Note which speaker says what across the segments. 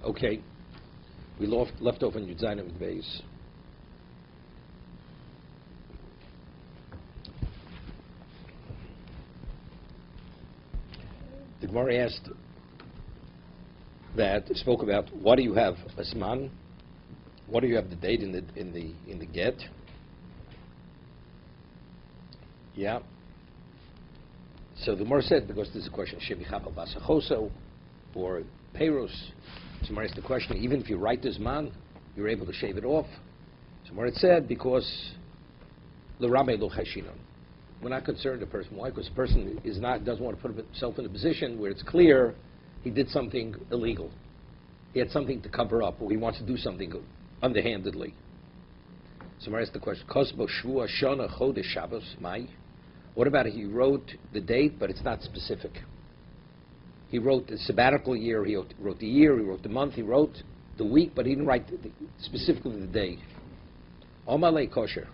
Speaker 1: Okay. We left off on Yud Zayin and Beis. The Gemara asked spoke about what do you have asman, what do you have the date in the get? Yeah. So the Gemara said, because this is a question of Shevichab al-Basachoso or Peiros, so Gemara asked the question, even if you write this man, you're able to shave it off. So Gemara said, because l'ramei lo chashinon. We're not concerned a person. Why? Because the person doesn't want to put himself in a position where it's clear he did something illegal. He had something to cover up, or he wants to do something underhandedly. So Gemara asked the question, Kosbo Shvua Shana Chodesh Shabbos Mai? What about if he wrote the date, but it's not specific? He wrote the sabbatical year, he wrote the year, he wrote the month, he wrote the week, but he didn't write specifically the day. Omalei kosher.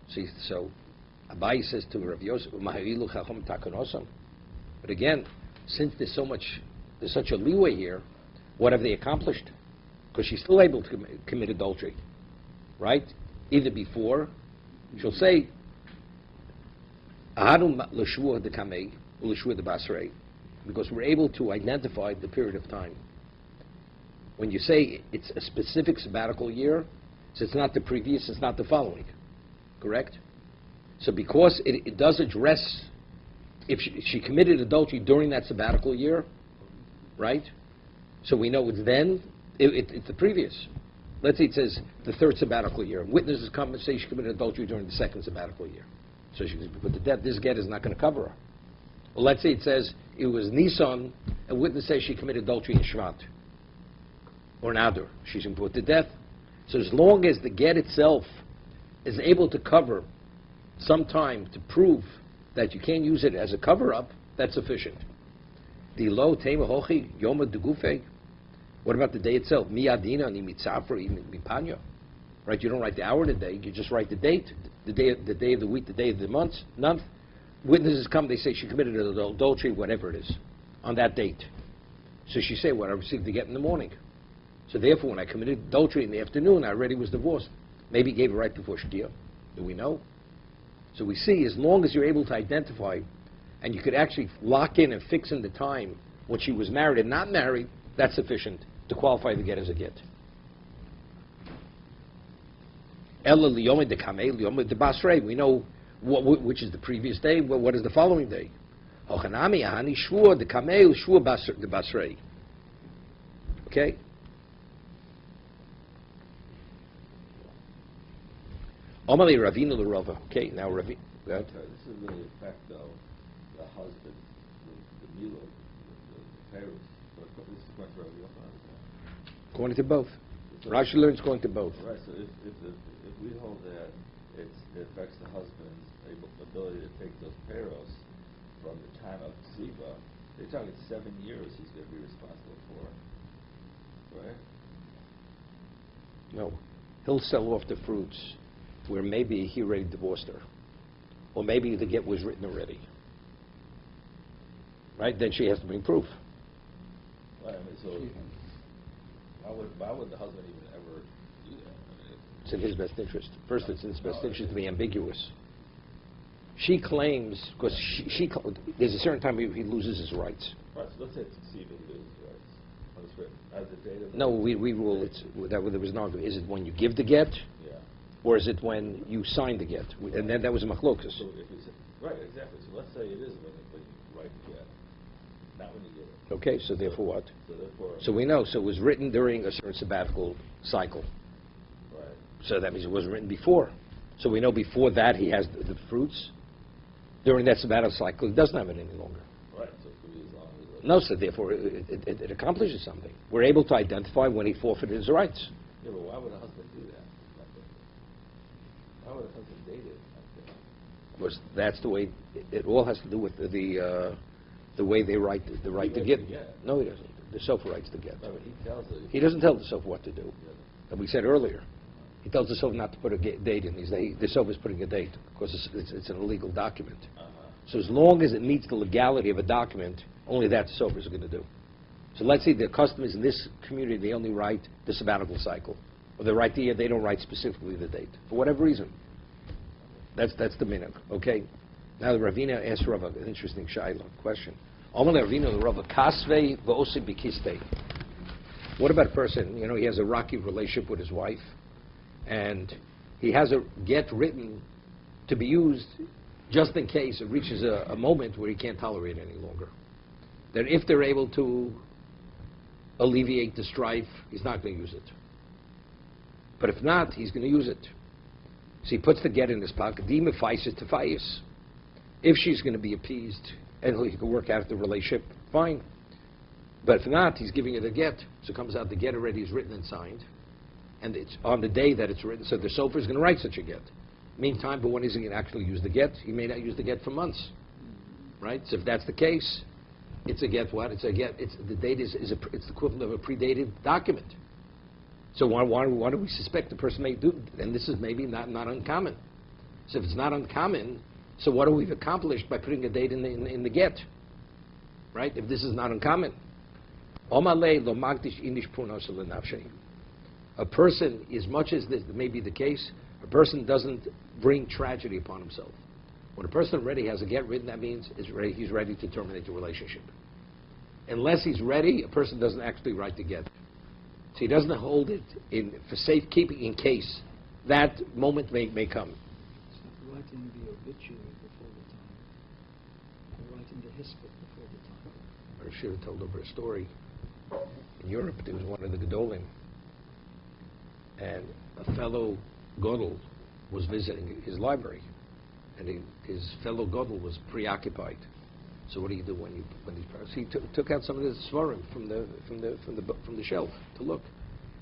Speaker 1: See, so Abai says to Rav Yosef, Mahavilu Chacham Takonosam. But again, since there's such a leeway here, what have they accomplished? Because she's still able to commit adultery, right? Either before, she'll say, Ahadum l'shvua dekamei u'l'shvua debasrei, because we're able to identify the period of time. When you say it's a specific sabbatical year, so it's not the previous, it's not the following, correct? So because it does address, if she committed adultery during that sabbatical year, right? So we know it's then, it's the previous. Let's say it says the third sabbatical year. Witnesses come and say she committed adultery during the second sabbatical year. So she can be put to death. This get is not going to cover her. Well, let's say it says it was Nisan, and witness says she committed adultery in Shvat or in Adar. She's been put to death. So as long as the get itself is able to cover some time to prove that you can't use it as a cover-up, that's sufficient. Dilo tema hochi yoma degufe. What about the day itself? Miyadina ni mitzafra mipanya. Right? You don't write the hour of the day. You just write the date, the day of the week, the day of the month. Witnesses come. They say she committed adultery, whatever it is, on that date. So she say, "Well, I received the get in the morning. So therefore, when I committed adultery in the afternoon, I already was divorced. Maybe he gave it right before Shkia. Do we know? So we see, as long as you're able to identify, and you could actually lock in and fix in the time when she was married and not married, that's sufficient to qualify the get as a get. Ella liyome de kamei liyome de basrei. We know which is the previous day. What is the following day? Hochanami ahani shvua de kamei shvua de basrei. Okay. Omali Ravina l'Rova. Okay, now Ravi.
Speaker 2: This is really affect though the husband, the mila, the parents. This is going to Rav Yochanan.
Speaker 1: Going to both. So Rashi learns going to both.
Speaker 2: Right. So if we hold that it affects the husband's ability to take those peros from the time of Ziva, they're talking 7 years he's going to be responsible for, right?
Speaker 1: No, he'll sell off the fruits where maybe he already divorced her, or maybe the get was written already. Right? Then she has to bring proof.
Speaker 2: Right. I mean, so why would the husband even ever do that? I mean,
Speaker 1: it's in his best interest. First, it's in his best interest to be ambiguous. She claims, because there's a certain time he loses his rights.
Speaker 2: Right. So let's say it's conceiving loses rights. When it's written as the date of.
Speaker 1: No, we rule it that there was no. Is it when you give the get?
Speaker 2: Yeah.
Speaker 1: Or is it when you sign the get? And then that was a machlokas.
Speaker 2: So if we say, right, exactly. So let's say it is when you write the get, not when you give it.
Speaker 1: Okay, so therefore what?
Speaker 2: So therefore.
Speaker 1: So we know. So it was written during a certain sabbatical cycle.
Speaker 2: Right.
Speaker 1: So that means it wasn't written before. So we know before that he has the fruits. During that sabbatical cycle, he doesn't have it any longer.
Speaker 2: Right. So it could be as long as.
Speaker 1: No, so therefore it accomplishes something. We're able to identify when he forfeited his rights.
Speaker 2: Yeah, but why would a husband do that? Why would a husband date it?
Speaker 1: Because that's the way it all has to do with the way they write the right to get. No, he doesn't. The sofa writes the get.
Speaker 2: No, but he tells it.
Speaker 1: He doesn't tell the sofa what to do. And we said earlier, he tells the sofa not to put a date in. The sofa is putting a date because it's an illegal document. So as long as it meets the legality of a document, only that the sofa is going to do. So let's say the custom is in this community, they only write the sabbatical cycle. Or they write the year, they don't write specifically the date. For whatever reason. That's the minhag. Okay? Now the Ravina asked Rav an interesting shaila question. What about a person, he has a rocky relationship with his wife, and he has a get written to be used just in case it reaches a moment where he can't tolerate it any longer. That if they're able to alleviate the strife, he's not going to use it. But if not, he's going to use it. So he puts the get in his pocket. If she's going to be appeased and he can work out the relationship, fine. But if not, he's giving it a get. So it comes out the get already is written and signed. And it's on the day that it's written, so the sofer is going to write such a get. Meantime, but when is he going to actually use the get? He may not use the get for months. Right? So if that's the case, it's a get what? It's a get. The date it's the equivalent of a predated document. So why do we suspect the person may do? And this is maybe not uncommon. So if it's not uncommon, so what have we accomplished by putting a date in the get? Right? If this is not uncommon. A person, as much as this may be the case, a person doesn't bring tragedy upon himself. When a person already has a get written, that means he's ready to terminate the relationship. Unless he's ready, a person doesn't actually write the get. So he doesn't hold it for safekeeping in case that moment may come.
Speaker 3: It's like writing the obituary before the time, or writing the hispit before the time.
Speaker 1: I should have told over a story. In Europe, there was one of the Gedolim, and a fellow Godel was visiting his library, and his fellow Godel was preoccupied. So what do you do when these parents? He took out some of the svarim from the shelf to look,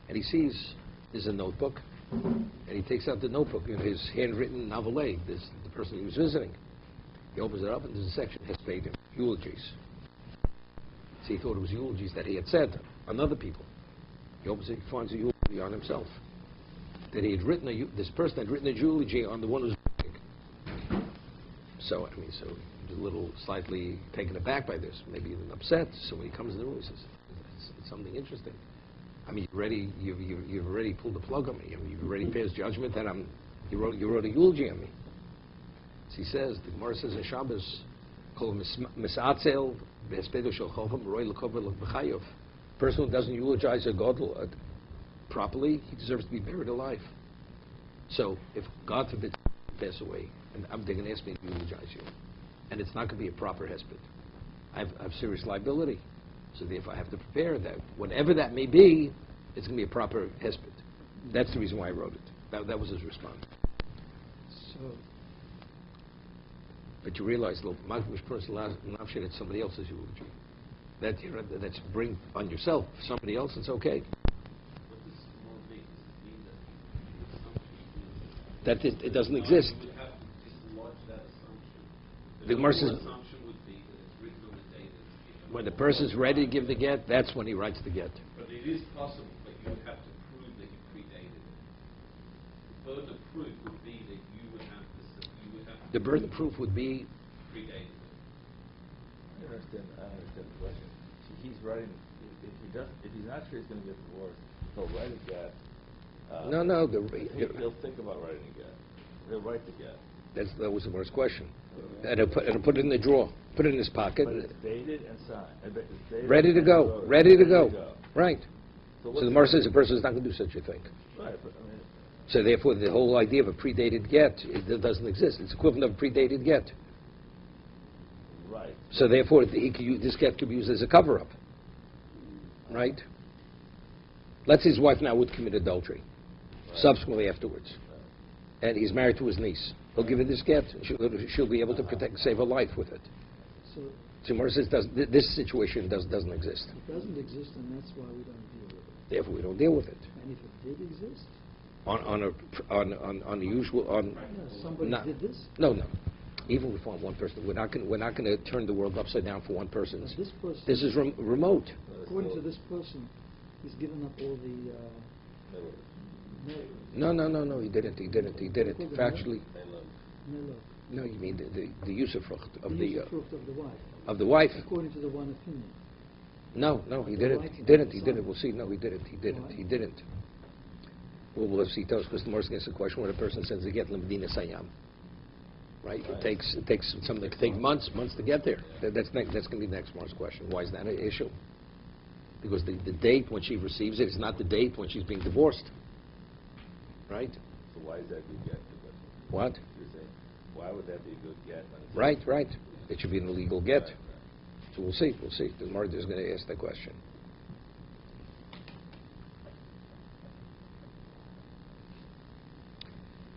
Speaker 1: and he sees there's a notebook, and he takes out the notebook, his handwritten novelette. This the person he was visiting. He opens it up, and there's a section hespedim, eulogies. So he thought it was eulogies that he had said on other people. He opens it, he finds a eulogy on himself. That he had written this person had written a eulogy on the one who's visiting. So he was a little slightly taken aback by this, maybe even upset. So when he comes in the room, he says, "It's something interesting. You've already pulled the plug on me. You've already passed judgment that you wrote a eulogy on me." So he says, the Gemara says in Shabbos, person who doesn't eulogize a gadol properly, he deserves to be buried alive. So if God forbid you pass away, and they're going to ask me to eulogize you, and it's not going to be a proper hesped, I have serious liability. So therefore I have to prepare that whatever that may be, it's going to be a proper hesped. That's the reason why I wrote it. That was his response.
Speaker 3: So,
Speaker 1: but you realize, look, it's somebody else's eulogy. That's bring on yourself. For somebody else, it's okay. That it doesn't exist.
Speaker 4: You would have to dislodge that assumption.
Speaker 1: The Gemara says,
Speaker 4: assumption would be that it's written on the date.
Speaker 1: when the person's ready to give the get, that's when he writes the get.
Speaker 4: But it is possible, but you would have to prove that you predated it. The burden of proof would be that you would have to.
Speaker 1: The burden of proof would be
Speaker 4: predated it.
Speaker 2: I understand the question. He's writing. If he's not sure he's going to get divorced, he'll write a get. He'll think about writing a get. He'll write the get.
Speaker 1: That was the worst question. And he'll put it in the drawer. Put it in his pocket.
Speaker 2: But it's dated and signed.
Speaker 1: Ready to go. Ready to go. Right.
Speaker 2: So
Speaker 1: the Gemara says a person is not going to do such a thing.
Speaker 2: Right. But,
Speaker 1: so therefore, the whole idea of a predated get it doesn't exist. It's equivalent of a predated get.
Speaker 2: Right.
Speaker 1: So therefore, this get could be used as a cover-up. Right? Let's say his wife now would commit adultery. Right. Subsequently afterwards. Right. And he's married to his niece. He'll give her this get. She'll be able to save her life with it. So Gemara says this situation doesn't exist.
Speaker 3: It doesn't exist, and that's why we don't deal with it.
Speaker 1: Therefore, we don't deal with it.
Speaker 3: And if it did exist?
Speaker 1: On the usual
Speaker 3: somebody did this?
Speaker 1: No. Even with one person, we're not going to turn the world upside down for one person. This is remote.
Speaker 3: According to this person, he's given up all the.
Speaker 1: No. He didn't. Factually. No, you mean the use of frucht of the
Speaker 3: frucht of the wife.
Speaker 1: Of the wife.
Speaker 3: According to the one opinion.
Speaker 1: No, he didn't. He didn't. We'll see. No, he didn't. We'll see. Because the Morris gets a question when a person sends a get Medina Sayam. Right? It takes something. It can take months to get there. That's going to be the next Morris question. Why is that an issue? Because the date when she receives it is not the date when she's being divorced. Right?
Speaker 2: So why is that a good get?
Speaker 1: What?
Speaker 2: You're saying, why would that be a good get?
Speaker 1: Right. It should be an illegal get.
Speaker 2: Right.
Speaker 1: So we'll see. The Gemara is going to ask that question.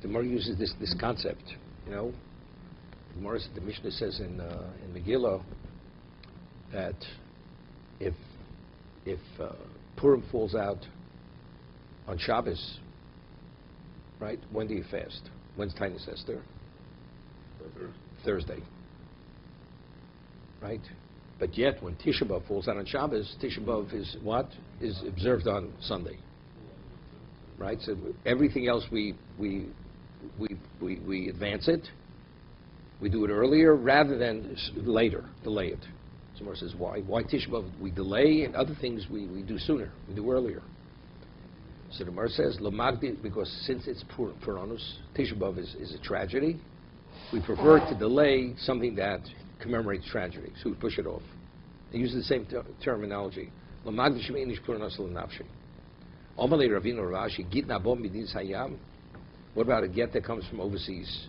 Speaker 1: The Gemara uses this concept, The Mishnah says in Megillah that if Purim falls out on Shabbos, right? When do you fast? When's Tainus Esther? Thursday. Right? But yet, when Tisha B'Av falls out on Shabbos, Tisha B'Av is what? Is observed on Sunday. Right? So everything else we advance it. We do it earlier rather than later. Delay it. Someone says, why? Why Tisha B'Av we delay, and other things we do sooner. We do earlier. So the Gemara says, Lamagdi, because since it's Puranus, Tisha B'Av is a tragedy. We prefer to delay something that commemorates tragedy, so we push it off. They use the same terminology. What about a get that comes from overseas?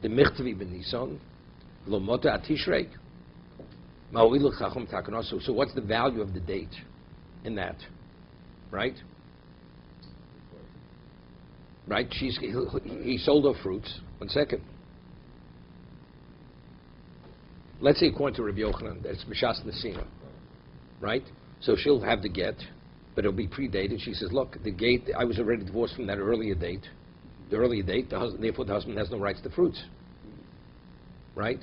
Speaker 1: The Michtavi ben Nisan, Lomota Atishrei. So what's the value of the date in that? Right? Right? He sold her fruits. 1 second. Let's say according to Rabbi Yochanan, that's Mishas Nesina, right? So she'll have the get, but it'll be predated. She says, look, the gate, I was already divorced from that earlier date. The earlier date, therefore the husband has no rights to fruits. Right?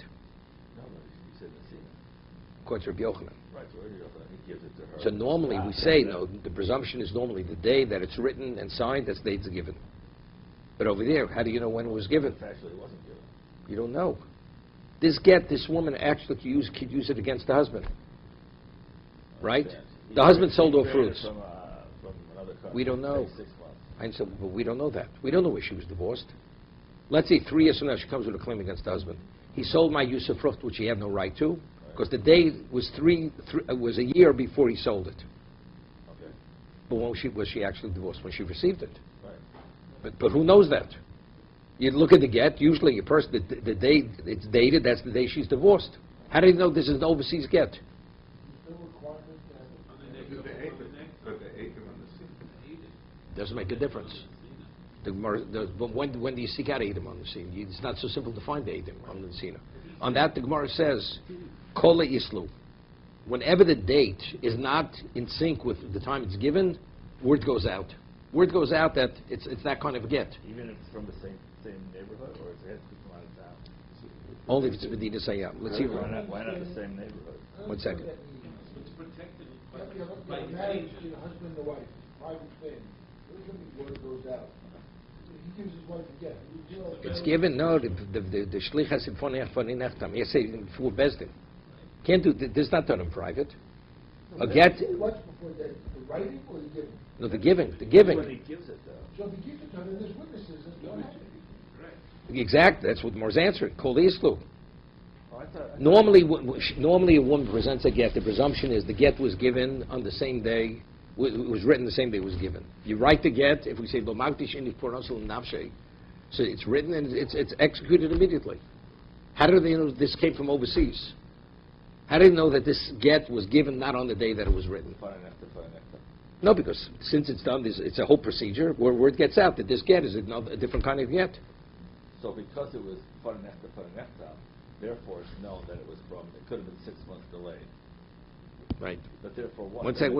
Speaker 2: No, but you said Nesina.
Speaker 1: According to Rabbi Yochanan.
Speaker 2: Right, so Rabbi Yochanan, he gives it to her.
Speaker 1: So normally we say, no, the presumption is normally the day that it's written and signed, that's the date's given. But over there, how do you know when it was given?
Speaker 2: Factually, it wasn't given.
Speaker 1: You don't know. This woman actually could use it against the husband. Right? The husband sold her fruits.
Speaker 2: From another country.
Speaker 1: We don't know.
Speaker 2: 6 months.
Speaker 1: And so, but we don't know that. We don't know where she was divorced. Let's say 3 years from now she comes with a claim against the husband. He sold my use of fruit, which he had no right to, because the day was was a year before he sold it.
Speaker 2: Okay.
Speaker 1: But when was she actually divorced? When she received it.
Speaker 2: Right.
Speaker 1: But who knows that? You look at the get, usually a person, the day it's dated, that's the day she's divorced. How do you know this is an overseas get? Doesn't make a difference. But when do you seek out Edom on the scene? It's not so simple to find Edom on the scene. On that, the Gemara says, Kola Islu. Whenever the date is not in sync with the time it's given, word goes out. Word goes out that it's that kind of a get.
Speaker 2: Even if it's from the same neighborhood, or is it from out of town?
Speaker 1: Only if it's Medina Sayyam. Let's see.
Speaker 2: Why not the same neighborhood?
Speaker 1: 1 second.
Speaker 4: It's protected by
Speaker 5: marriage
Speaker 4: age.
Speaker 5: to the husband and the wife, private thing. Every word goes out. He gives his wife a get.
Speaker 1: It's given. No, the shlich has it von nechtam. He says before Bezdin. Can't do. This is not done in private. A get.
Speaker 5: What's before that? The writing or the giving?
Speaker 1: No, the giving. The
Speaker 2: When
Speaker 1: giving.
Speaker 2: he gives it, though.
Speaker 5: So if he gives it to her, then there's witnesses. That's what happened.
Speaker 1: Exactly. That's what Mor's answering. Kol Islu.
Speaker 2: Oh, I thought
Speaker 1: Normally a woman presents a get. The presumption is the get was given on the same day. It was written the same day it was given. You write the get. If we say B'magdish in nafshe, so it's written and it's executed immediately. How do they know this came from overseas? How do they know that this get was given not on the day that it was written? No, because since it's done, it's a whole procedure where word gets out that this get is a different kind of get.
Speaker 2: So because it was Faranechta, therefore it's known that it was from, it could have been 6 months delayed.
Speaker 1: Right.
Speaker 2: But therefore what?
Speaker 1: One second.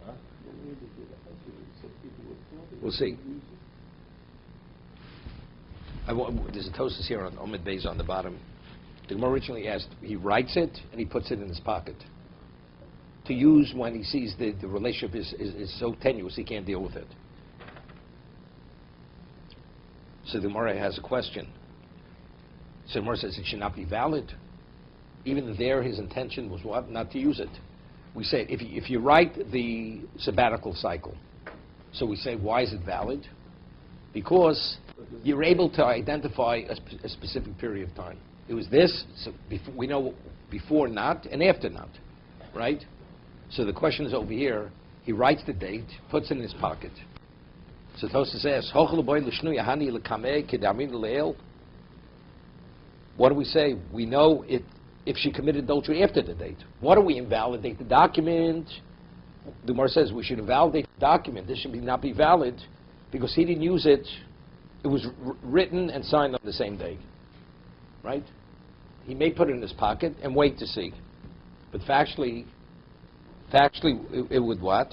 Speaker 2: Huh?
Speaker 1: We'll see. There's a Tosas here on Omid Beis on the bottom. The Gemara originally asked, he writes it and he puts it in his pocket to use when he sees the relationship is so tenuous he can't deal with it. So the Gemara has a question. So Gemara says it should not be valid. Even there, his intention was what? Not to use it. We say, if you write the sabbatical cycle, so we say, why is it valid? Because you're able to identify a specific period of time. It was this, so we know before not and after not, right? So the question is over here, he writes the date, puts it in his pocket. So Tosfos says, what do we say? We know if she committed adultery after the date. What do we invalidate? The document? The Gemara says we should invalidate the document. This should not be valid because he didn't use it. It was written and signed on the same day, right? He may put it in his pocket and wait to see. But factually, it would what?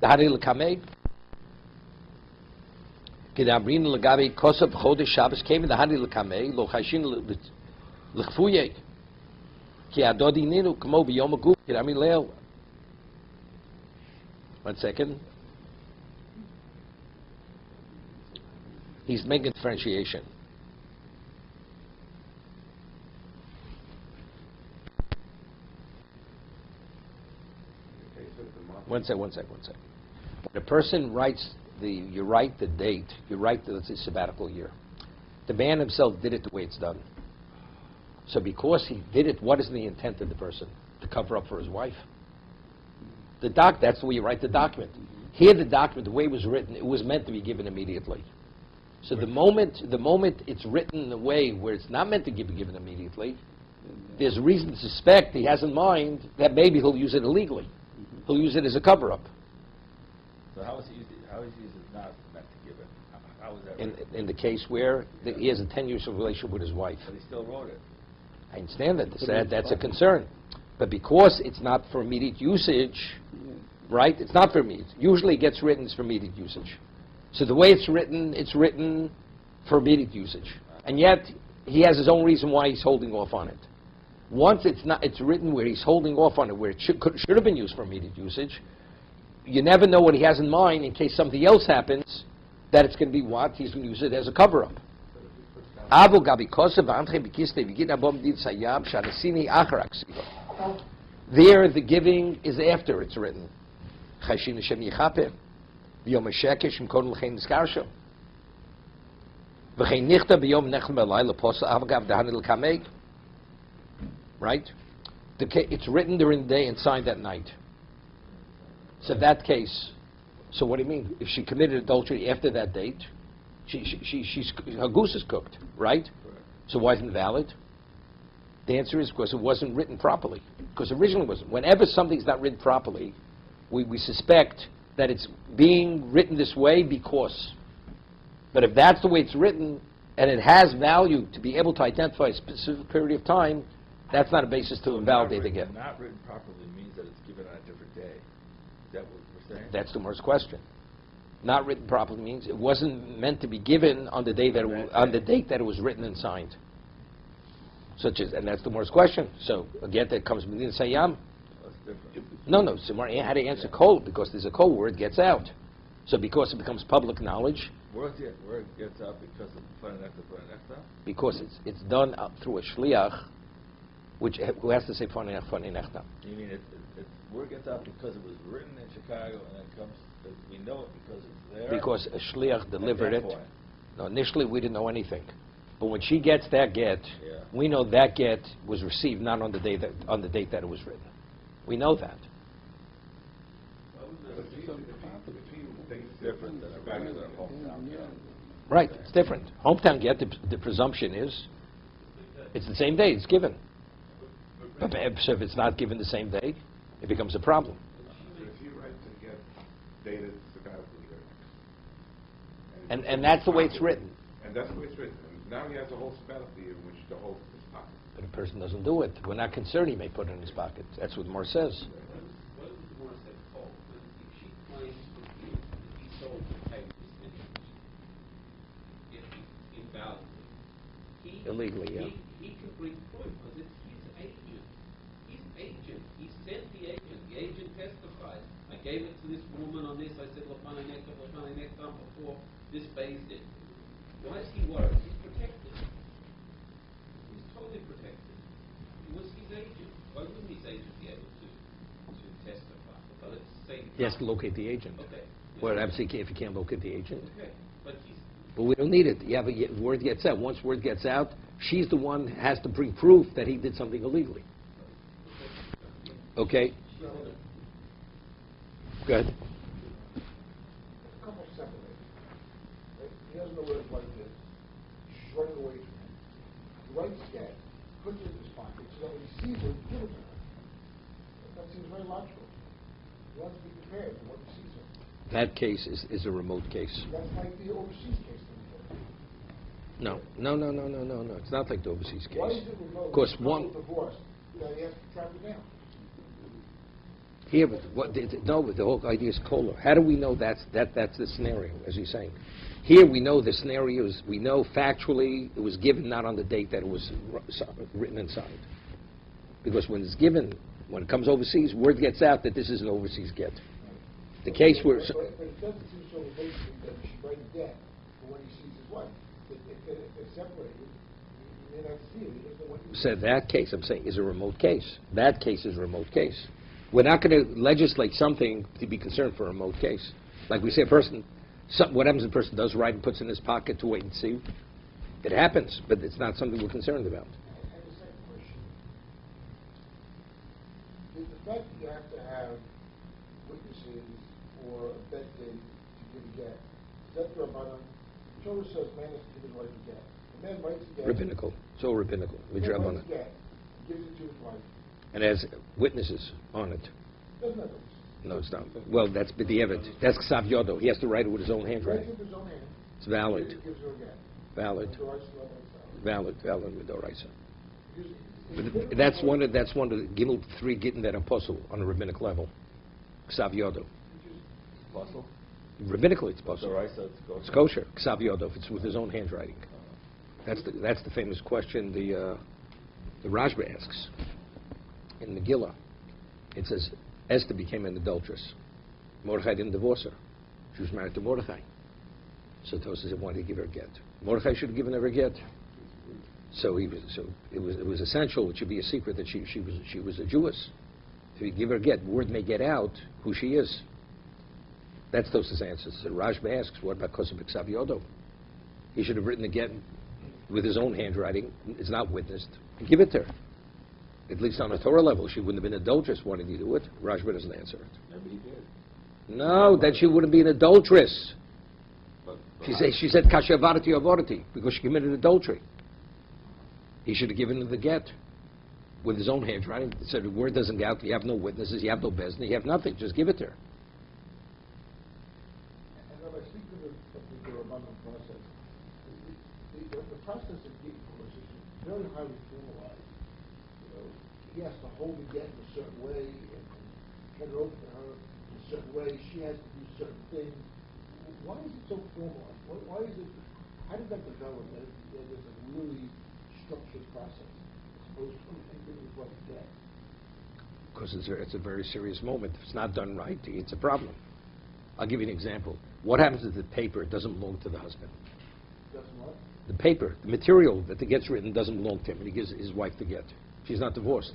Speaker 1: The Hari L'Kamei. Kedamrin L'Gabi Kosav Chodesh Shabbos came in the Hari L'Kamei Lo Chashin L'Chfuye Ki Adodi Ninu Kamo B'Yom Aguf Kedamrin Leil. 1 second. He's making differentiation. One sec. When a person writes you write the date, you write let's say sabbatical year. The man himself did it the way it's done. So because he did it, what is the intent of the person? To cover up for his wife. That's the way you write the document. Here the document, the way it was written, it was meant to be given immediately. So the moment it's written in a way where it's not meant to be given immediately, there's reason to suspect he has in mind that maybe he'll use it illegally. He'll use it as a cover-up.
Speaker 2: So how is he not meant to give it? How is that?
Speaker 1: In the case where he has a 10-year relationship with his wife.
Speaker 2: But he still wrote it.
Speaker 1: I understand that. That's a concern. But because it's not for immediate usage, right? It's not for immediate. Usually it gets written, it's for immediate usage. So the way it's written for immediate usage. And yet, he has his own reason why he's holding off on it. Once it's written where he's holding off on it, where it should have been used for immediate usage, you never know what he has in mind in case something else happens, that it's going to be what? He's going to use it as a cover-up. There, the giving is after it's written. Right? It's written during the day and signed at night. So that case, so what do you mean? If she committed adultery after that date, her goose is cooked, right?
Speaker 2: Correct.
Speaker 1: So why isn't it valid? The answer is because it wasn't written properly. Because originally it wasn't. Whenever something's not written properly, we suspect that it's being written this way because. But if that's the way it's written, and it has value to be able to identify a specific period of time, that's not a basis to invalidate the gift.
Speaker 2: Not written properly means that it's given on a different day. Is that what we're saying?
Speaker 1: That's the Gemara's question. Not written properly means it wasn't meant to be given on the day that on the date that it was written and signed. And that's the Gemara's question. So again, that comes within Sayyam.
Speaker 2: That's different.
Speaker 1: No. So Gemara had to answer code because there's a code where it gets out. So because it becomes public knowledge.
Speaker 2: Where it gets out because of Planenechta?
Speaker 1: Because it's done through a shliach, who has to say Planenechta.
Speaker 2: You mean where it gets out because it was written in Chicago and then comes, we know it because it's there?
Speaker 1: Because a shliach delivered it.
Speaker 2: Point.
Speaker 1: No, initially we didn't know anything. But when she gets that get,
Speaker 2: Yeah.
Speaker 1: we know that get was received not on the date that it was written. We know that.
Speaker 2: It's different than a regular hometown get.
Speaker 1: Right, it's different. Hometown get, the presumption is, it's the same day, it's given. But so if it's not given the same day, it becomes a problem.
Speaker 6: If you write to get dated sabbatical year.
Speaker 1: And that's the way it's written.
Speaker 6: And that's the way it's written. And now he has a whole sabbatical year in which to hold his pocket.
Speaker 1: But a person doesn't do it. We're not concerned he may put it in his pocket. That's what Mor says.
Speaker 4: What does the Gemara say called? If she claims that he sold the papers invalidly,
Speaker 1: Illegally, yeah.
Speaker 4: He can bring proof because it's his agent. He's agent. He sent the agent. The agent testifies. I gave it to this woman on this. I said, before this based it. Why is he worried? He's protected. agent. Why wouldn't his agent be able to testify? Well, let's say
Speaker 1: He has to locate the agent.
Speaker 4: Okay.
Speaker 1: Well, obviously, if you can't locate the agent.
Speaker 4: Okay, but he's
Speaker 1: But we don't need it. Word gets out. Once word gets out, she's the one who has to bring proof that he did something illegally. Okay? Go ahead.
Speaker 5: A couple separated. Right? He doesn't know where his wife is. She's running away from him. He writes that, puts it in his pocket, so that when he sees her, he gives it to her. That seems very logical. He wants to be prepared for when he sees her.
Speaker 1: That case is a remote case.
Speaker 5: That's like the overseas case.
Speaker 1: No. It's not like the overseas
Speaker 5: Why
Speaker 1: case.
Speaker 5: is it remote?
Speaker 1: Of course,
Speaker 5: If the
Speaker 1: one.
Speaker 5: couple's divorced, he has to track her down.
Speaker 1: Here, but the whole idea is Kohler. How do we know that's the scenario, as he's saying? Here we know the scenarios, we know factually it was given not on the date that it was written and signed. Because when it's given, when it comes overseas, word gets out that this is an overseas get. The case where...
Speaker 5: But it doesn't seem so remote that he should write it down for when he sees his wife. If they're separated, he may not see it. He doesn't know what he
Speaker 1: So that case, I'm saying, is a remote case. That case is a remote case. We're not going to legislate something to be concerned for a remote case. Like we say, a person, what happens if a person does write and puts it in his pocket to wait and see? It happens, but it's not something we're concerned about.
Speaker 5: I have a second question. Is the fact that you have to have witnesses or a bet date to give a get, is that the Rabbanan? The Torah says man has to give his wife a get. The man writes a get.
Speaker 1: Rabbinical. It's all rabbinical.
Speaker 5: The man writes a get, gives it to his wife.
Speaker 1: And has witnesses on it.
Speaker 5: Doesn't have witnesses.
Speaker 1: No, it's not. Well, that's b'di'evet. That's ksav yodo. He has to write it with his own
Speaker 5: He writes
Speaker 1: handwriting.
Speaker 5: it with his own hand.
Speaker 1: It's valid.
Speaker 5: Gives her a get.
Speaker 1: Valid.
Speaker 5: The rights to love and
Speaker 1: Valid with Doraisa.
Speaker 5: Because
Speaker 1: But that's one of the Gimel 3 Gitten that apostle on a rabbinic level. Ksav yodo.
Speaker 2: Apostle?
Speaker 1: Rabbinically, it's
Speaker 2: The
Speaker 1: possible.
Speaker 2: Raisa, it's kosher.
Speaker 1: It's kosher. Ksav yodo. If it's with his own handwriting. That's the famous question the Rashba asks in Megillah. It says Esther became an adulteress. Mordechai didn't divorce her. She was married to Mordechai. So Tosas said, wanted to give her a get. Mordechai should have given her a get. So it was essential. It should be a secret that she was a Jewess. If you give her a get, word may get out who she is. That's Tosas' answer. So Rashba asks, what about Kosov Ksav Yodo? He should have written a get with his own handwriting. It's not witnessed. Give it to her. At least on a Torah level, she wouldn't have been adulteress. Why did he do it? Rashba doesn't answer it.
Speaker 2: Maybe he did.
Speaker 1: No, then she wouldn't be an adulteress.
Speaker 2: But
Speaker 1: She said kasha avarti avarti because she committed adultery. He should have given her the get with his own handwriting. He said the word doesn't get out. You have no witnesses. You have no business. You have nothing. Just give it to her.
Speaker 5: And when I speak of the Rabbanan process, the process of getting course is very highly formalized. You know, he has to hold the get in a certain way and get her over to her in a certain way. She has to do certain things. Why is it so formalized? Why is it? How did that develop? That there's a really structured process as opposed to anything with what you get.
Speaker 1: Because it's a very serious moment. If it's not done right, it's a problem. I'll give you an example. What happens if the paper doesn't belong to the husband?
Speaker 5: Doesn't what?
Speaker 1: The paper, the material that the get's written doesn't belong to him, and he gives his wife the get. She's not divorced.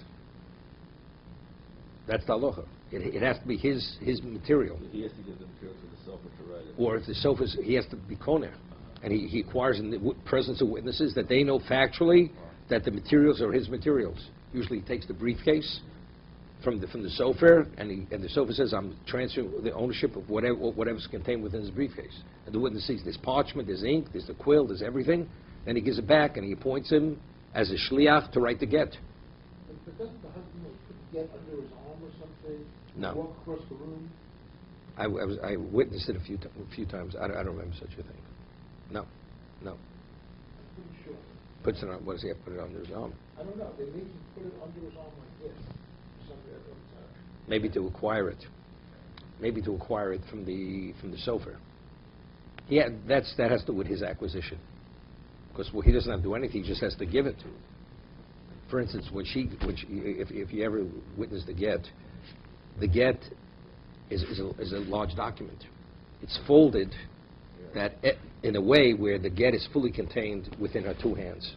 Speaker 1: That's the halacha. It has to be his material.
Speaker 2: he has to give the material to the sofa to write it.
Speaker 1: Or if the sofa's, he has to be koner. And he acquires in the presence of witnesses that they know factually that the materials are his materials. Usually he takes the briefcase from the sofa, and the sofa says, I'm transferring the ownership of whatever's contained within his briefcase. And the witness sees there's parchment, there's ink, there's the quill, there's everything. Then he gives it back, and he appoints him as a shliach to write the get.
Speaker 5: But doesn't the husband put the get under his arm or something?
Speaker 1: No.
Speaker 5: Walk across the room?
Speaker 1: I witnessed it a few times. I don't remember such a thing. No.
Speaker 5: I'm pretty sure.
Speaker 1: Puts it on, what does he have to put it under his arm?
Speaker 5: I don't know. They make him put it under his arm like this. Something at one time.
Speaker 1: Maybe to acquire it. Maybe to acquire it from the sofa. That has to do with his acquisition. Because he doesn't have to do anything, he just has to give it. For instance, if you ever witness the get is a large document. It's folded in a way where the get is fully contained within her two hands.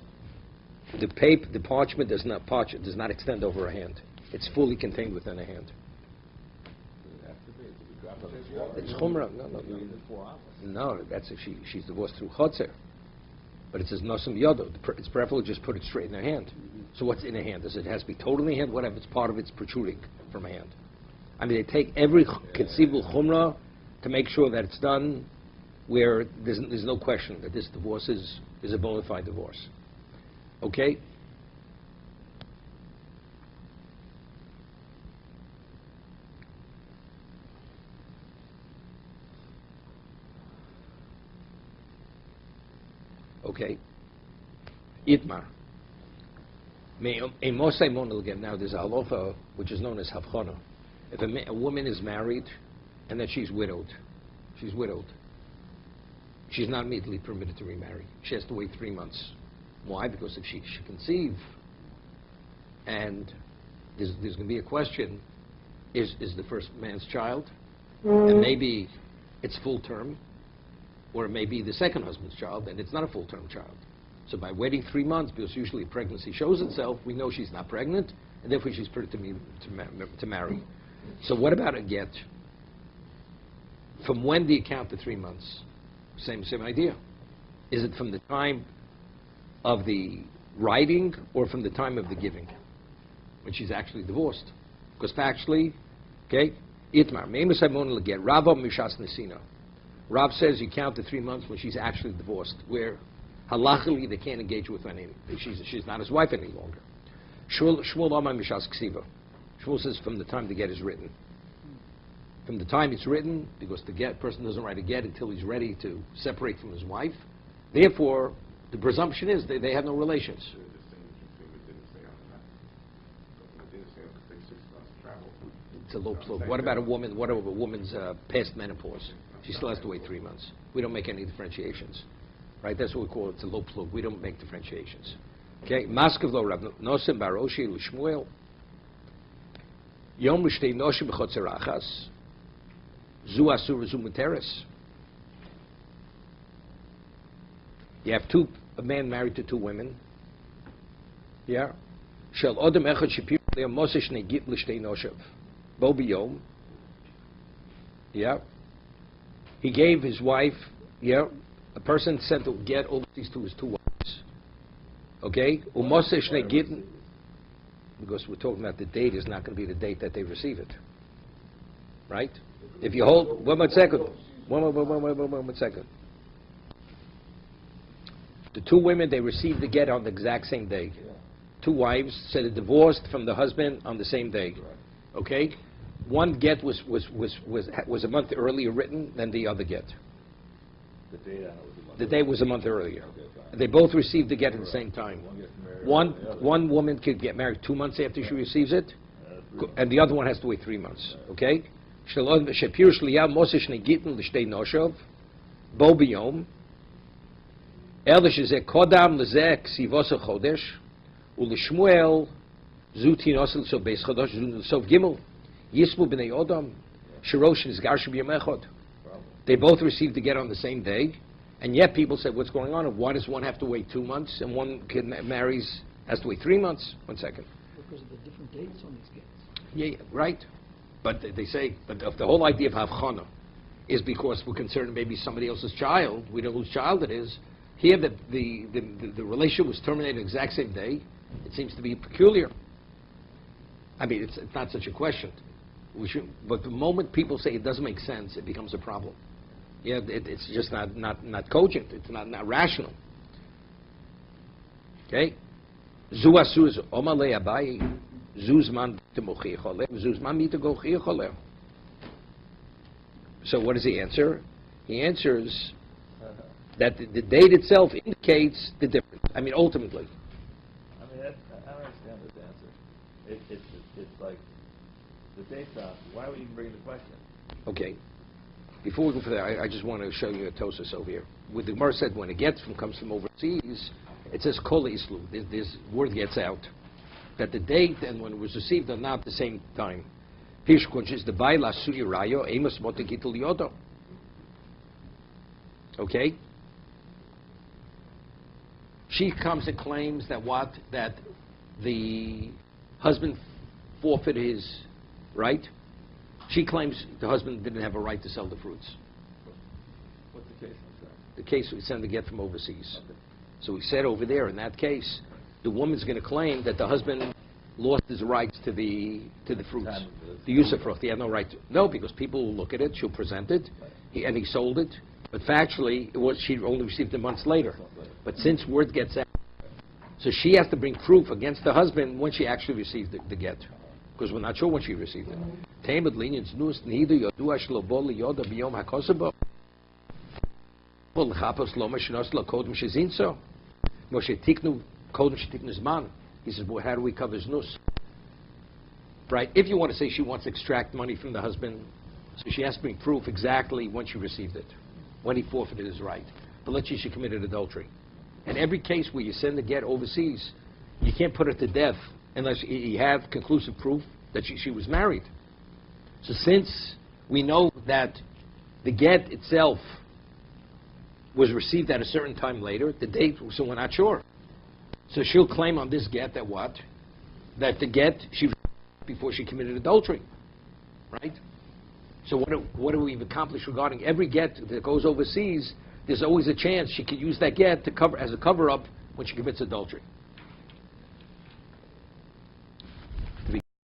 Speaker 1: the parchment does not extend over a hand. It's fully contained within a hand. It's chumrah. No, that's if she's divorced through chotzer. But it says nosem yodo. It's preferable to just put it straight in her hand. So what's in her hand? Does it has to be totally in her hand? What if it's part of it's protruding from her hand? I mean, they take every conceivable chumrah to make sure that it's done where there's no question that this divorce is a bona fide divorce. Okay? Okay. Itmar. Now there's a halacha which is known as havchana. If a woman is married and then she's widowed, she's not immediately permitted to remarry. She has to wait 3 months. Why? Because if she conceive and there's going to be a question, is the first man's child, and maybe it's full term, or it may be the second husband's child, and it's not a full-term child. So by waiting 3 months, because usually pregnancy shows itself, we know she's not pregnant, and therefore she's permitted to marry. So what about a get? From when do you count the 3 months? Same idea. Is it from the time of the writing or from the time of the giving, when she's actually divorced? Because factually, okay, Itmar, Meimus Haimon Leget, Rava Mishas Nesina. Rav says you count the 3 months when she's actually divorced, where halachically they can't engage with her anymore. She's not his wife any longer. Shmuel Amar Mishas Ksiva. Shmuel says from the time the get is written. From the time it's written, because the person doesn't write a get until he's ready to separate from his wife. Therefore, the presumption is they have no relations. It's a low plug. What about a woman? What about a woman's past menopause? She still has to wait 3 months. We don't make any differentiations, right? That's what we call it. It's a low plug. We don't make differentiations. Okay. Maskav lo Rav Nosem Baroshi L'Shmuel Yom L'Shtei Noshim B'Chotzer Achas Zu Asur Zu Muteres. You have a man married to 2 women. Yeah. Shel Odem Echad Shapir Le'am Moshe Shnei Git L'Shtei Noshev Bo B'Yom. Yeah. He gave his wife, a person sent to get overseas to his 2 wives. Okay? Umoseh Shnei Gitten, because we're talking about the date is not going to be the date that they receive it. Right? If you hold, one more second. The 2 women, they received the get on the exact same day. 2 wives said it divorced from the husband on the same day. Okay? One get was a month earlier written than the other get. The date was a month earlier. They both received the get at the same time. One woman could get married 2 months after she receives it, and the other one has to wait 3 months. Okay? Shapir Shliyah Moshe Shnei Gitten L'Shtei Noshav Bo B'Yom El Shezeh Kodam L'Zeh Ksivos HaChodesh U'L'Shmuel Zu Tinos L'Sov Beis Chodesh Zu L'Sov Gimel Yismu B'nei Odom Shirosh Nizgar Shebiyam Echad. They both received the get on the same day, and yet people said, what's going on? Why does one have to wait 2 months and one kid has to wait 3 months? 1 second.
Speaker 3: Because of the different dates on these gets.
Speaker 1: Yeah, right. But they say, but the whole idea of havchana is because we're concerned maybe somebody else's child. We know whose child it is. Here, the relationship was terminated the exact same day. It seems to be peculiar. I mean, it's not such a question. But the moment people say it doesn't make sense, it becomes a problem. Yeah, it's just not cogent. It's not rational. Okay? Zu asuz omalei abai zuzman temochi choler zuzman mitagochi choler. So what does he answer? He answers that the date itself indicates the difference. I mean, ultimately.
Speaker 2: I mean, I don't understand this answer. It's like the date's off. Why would you even bring the question?
Speaker 1: Okay. Before we go further, I just want to show you a tosis over here. With the Gemara said when it comes from overseas, it says kol islu. This word gets out that the date and when it was received are not the same time. Pishkoch is the baila suri rayo amos motegitul yodo. Okay. She comes and claims that what? That the husband forfeited his right. She claims the husband didn't have a right to sell the fruits.
Speaker 2: What's the case? I'm sorry.
Speaker 1: The case we sent the get from overseas. So we said over there, in that case, the woman's going to claim that the husband lost his rights to the fruits,
Speaker 2: Time of
Speaker 1: the use of fruit. He had no right to. No, because people will look at it, she'll present it, and he sold it. But factually, she only received it months later. But since word gets out, so she has to bring proof against the husband when she actually received the get. Because we're not sure when she received it. Tamid lenience nus nidu yodua shlobo liyoda biyom hakosabo. L'chapos lo mashnos lo kodem shezinso. Moshe tiknu kodem shetiknu zman. He says, well, how do we cover znus? Right? If you want to say she wants to extract money from the husband, so she has to bring proof exactly when she received it, when he forfeited his right. But let's say she committed adultery. In every case where you send the get overseas, you can't put her to death unless you have conclusive proof that she was married. So since we know that the get itself was received at a certain time later, the date, so we're not sure. So she'll claim on this get that what? That the get she before she committed adultery, right? So what do we've accomplished regarding every get that goes overseas? There's always a chance she could use that get to cover as a cover-up when she commits adultery.